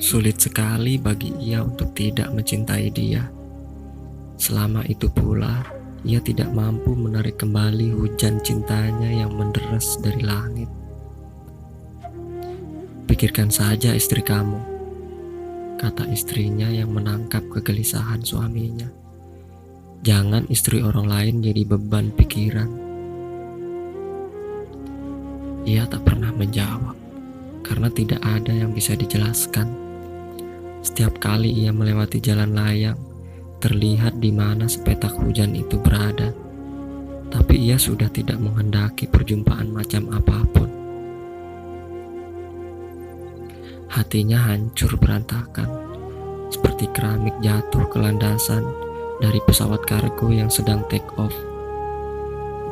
Sulit sekali bagi ia untuk tidak mencintai dia. Selama itu pula, ia tidak mampu menarik kembali hujan cintanya yang menderas dari langit. Pikirkan saja istri kamu, kata istrinya yang menangkap kegelisahan suaminya. Jangan istri orang lain jadi beban pikiran. Ia tak pernah menjawab, karena tidak ada yang bisa dijelaskan. Setiap kali ia melewati jalan layang, terlihat di mana sepetak hujan itu berada. Tapi ia sudah tidak menghendaki perjumpaan macam apapun. Hatinya hancur berantakan, seperti keramik jatuh ke landasan dari pesawat kargo yang sedang take off.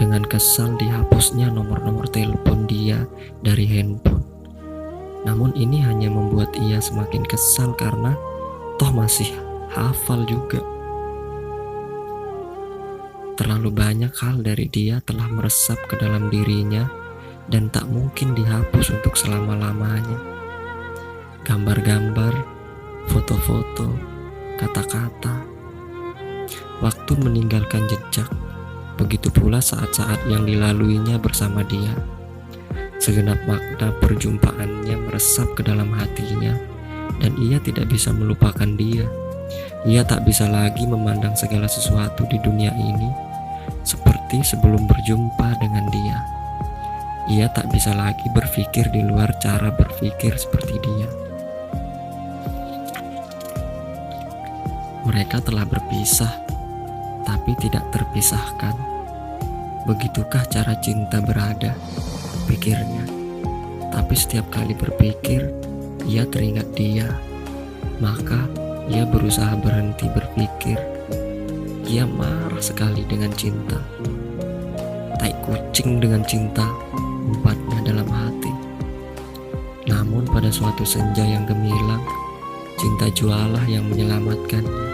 Dengan kesal dihapusnya nomor-nomor telepon dia dari handphone. Namun ini hanya membuat ia semakin kesal karena toh masih hafal juga. Terlalu banyak hal dari dia telah meresap ke dalam dirinya dan tak mungkin dihapus untuk selama-lamanya. Gambar-gambar, foto-foto, kata-kata. Waktu meninggalkan jejak. Begitu pula saat-saat yang dilaluinya bersama dia. Segenap makna perjumpaannya meresap ke dalam hatinya, dan ia tidak bisa melupakan dia. Ia tak bisa lagi memandang segala sesuatu di dunia ini seperti sebelum berjumpa dengan dia. Ia tak bisa lagi berpikir di luar cara berpikir seperti dia. Mereka telah berpisah, tapi tidak terpisahkan. Begitukah cara cinta berada, pikirnya. Tapi setiap kali berpikir, ia teringat dia. Maka ia berusaha berhenti berpikir. Ia marah sekali dengan cinta. Tai kucing dengan cinta, umpatnya dalam hati. Namun pada suatu senja yang gemilang, cinta jualah yang menyelamatkannya.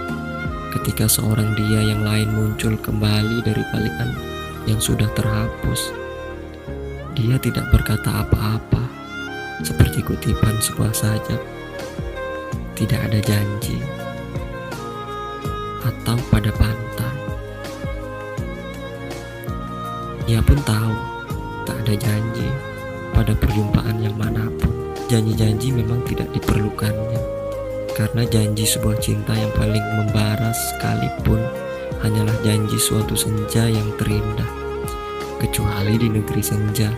Ketika seorang dia yang lain muncul kembali dari balikan yang sudah terhapus, dia tidak berkata apa-apa, seperti kutipan sebuah sajak. Tidak ada janji, atau pada pantai. Ia pun tahu tak ada janji pada perjumpaan yang manapun. Janji-janji memang tidak diperlukannya, karena janji sebuah cinta yang paling membara sekalipun hanyalah janji suatu senja yang terindah. Kecuali di negeri senja,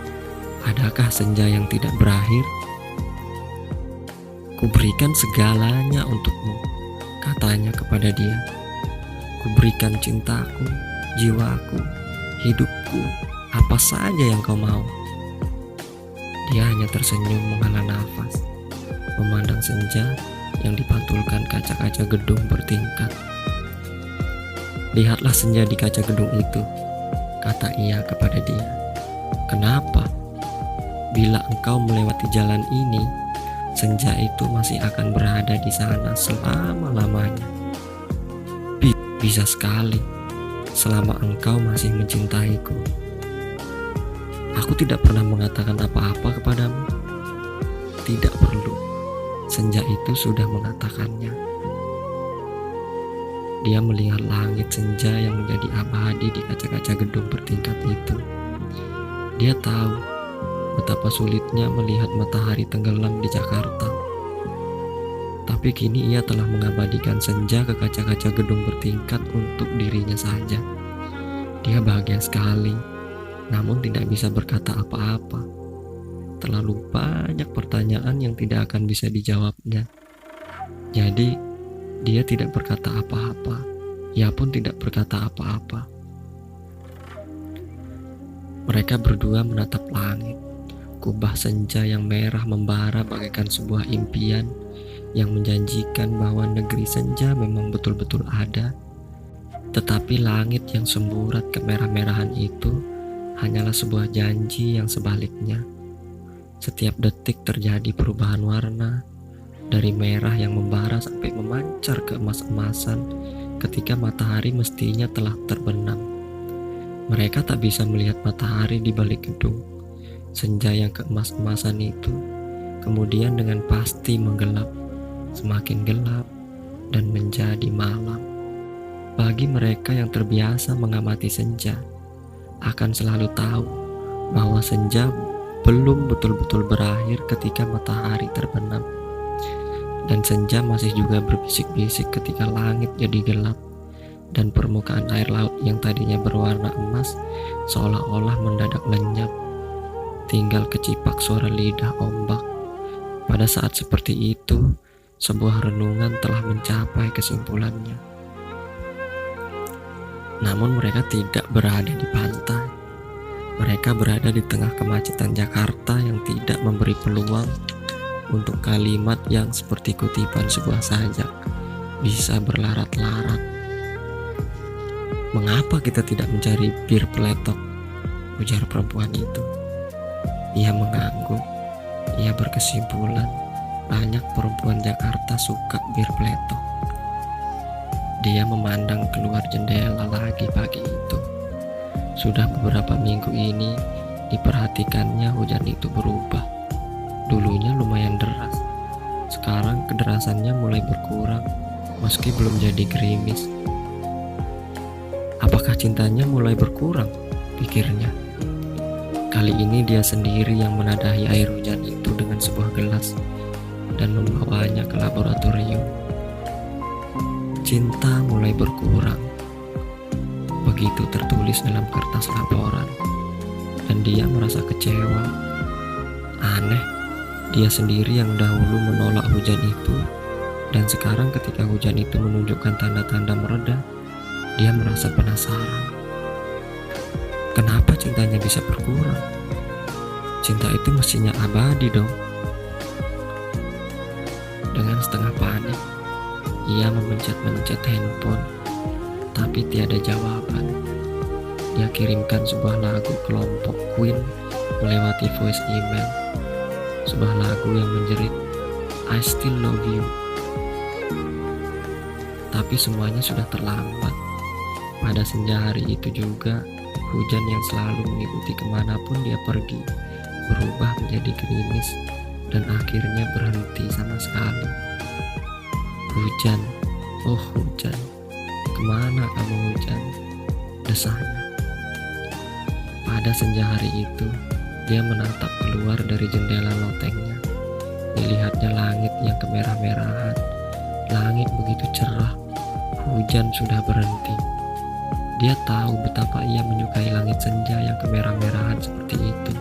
adakah senja yang tidak berakhir? Kuberikan segalanya untukmu, katanya kepada dia. Kuberikan cintaku, jiwaku, hidupku, apa saja yang kau mau. Dia hanya tersenyum menghela nafas, memandang senja yang dipantulkan kaca-kaca gedung bertingkat. Lihatlah senja di kaca gedung itu, kata ia kepada dia. Kenapa? Bila engkau melewati jalan ini, senja itu masih akan berada di sana selama-lamanya. Bisa sekali, selama engkau masih mencintaiku. Aku tidak pernah mengatakan apa-apa kepadamu. Tidak perlu. Senja itu sudah mengatakannya. Dia melihat langit senja yang menjadi abadi di kaca-kaca gedung bertingkat itu. Dia tahu betapa sulitnya melihat matahari tenggelam di Jakarta. Tapi kini ia telah mengabadikan senja ke kaca-kaca gedung bertingkat untuk dirinya saja. Dia bahagia sekali, namun tidak bisa berkata apa-apa. Terlalu banyak pertanyaan yang tidak akan bisa dijawabnya. Jadi, dia tidak berkata apa-apa. Ia pun tidak berkata apa-apa. Mereka berdua menatap langit. Kubah senja yang merah membara bagaikan sebuah impian yang menjanjikan bahwa negeri senja memang betul-betul ada. Tetapi langit yang semburat kemerah-merahan itu hanyalah sebuah janji yang sebaliknya. Setiap detik terjadi perubahan warna, dari merah yang membara sampai memancar ke emas-emasan ketika matahari mestinya telah terbenam. Mereka tak bisa melihat matahari di balik gedung. Senja yang keemas-emasan itu kemudian dengan pasti menggelap, semakin gelap dan menjadi malam. Bagi mereka yang terbiasa mengamati senja, akan selalu tahu bahwa senja belum betul-betul berakhir ketika matahari terbenam. Dan senja masih juga berbisik-bisik ketika langit jadi gelap dan permukaan air laut yang tadinya berwarna emas seolah-olah mendadak lenyap. Tinggal kecipak suara lidah ombak. Pada saat seperti itu, sebuah renungan telah mencapai kesimpulannya. Namun mereka tidak berada di pantai. Mereka berada di tengah kemacetan Jakarta yang tidak memberi peluang untuk kalimat yang seperti kutipan sebuah sajak bisa berlarat-larat. "Mengapa kita tidak mencari bir peletok?" ujar perempuan itu. Ia mengangguk. Ia berkesimpulan banyak perempuan Jakarta suka bir peletok. Dia memandang keluar jendela lagi pagi itu. Sudah beberapa minggu ini diperhatikannya hujan itu berubah. Dulunya lumayan deras, sekarang kederasannya mulai berkurang meski belum jadi gerimis. Apakah cintanya mulai berkurang? Pikirnya. Kali ini dia sendiri yang menadahi air hujan itu dengan sebuah gelas dan membawanya ke laboratorium. Cinta mulai berkurang. Begitu tertulis dalam kertas laporan, dan dia merasa kecewa. Aneh, dia sendiri yang dahulu menolak hujan itu, dan sekarang ketika hujan itu menunjukkan tanda-tanda mereda, dia merasa penasaran. Kenapa cintanya bisa berkurang? Cinta itu mestinya abadi dong. Dengan setengah panik, ia memencet-mencet handphone, tapi tiada jawaban. Dia kirimkan sebuah lagu kelompok Queen melewati voice email. Sebuah lagu yang menjerit, "I still love you." Tapi semuanya sudah terlambat. Pada senja hari itu juga, hujan yang selalu mengikuti kemanapun dia pergi berubah menjadi gerimis dan akhirnya berhenti sama sekali. "Hujan, oh hujan, kemana kamu hujan?" desahnya. Pada senja hari itu, dia menatap keluar dari jendela lotengnya. Dilihatnya langit yang kemerah-merahan. Langit begitu cerah, hujan sudah berhenti. Dia tahu betapa ia menyukai langit senja yang kemerah-merahan seperti itu.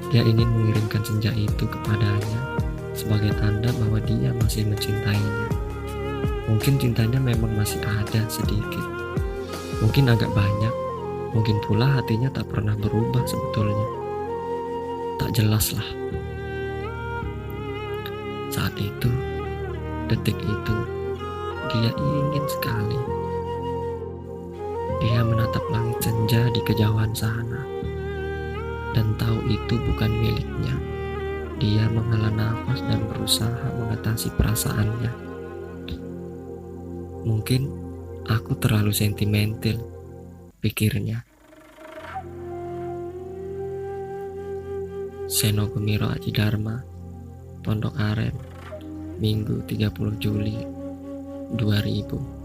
Dia ingin mengirimkan senja itu kepadanya sebagai tanda bahwa dia masih mencintainya. Mungkin cintanya memang masih ada sedikit, mungkin agak banyak, mungkin pula hatinya tak pernah berubah sebetulnya. Tak jelas lah. Saat itu, detik itu, dia ingin sekali. Dia menatap langit senja di kejauhan sana, dan tahu itu bukan miliknya. Dia menghela nafas dan berusaha mengatasi perasaannya. Mungkin aku terlalu sentimental, pikirnya. Seno Gumiro Aji Dharma, Pondok Aren, Minggu 30 Juli 2000.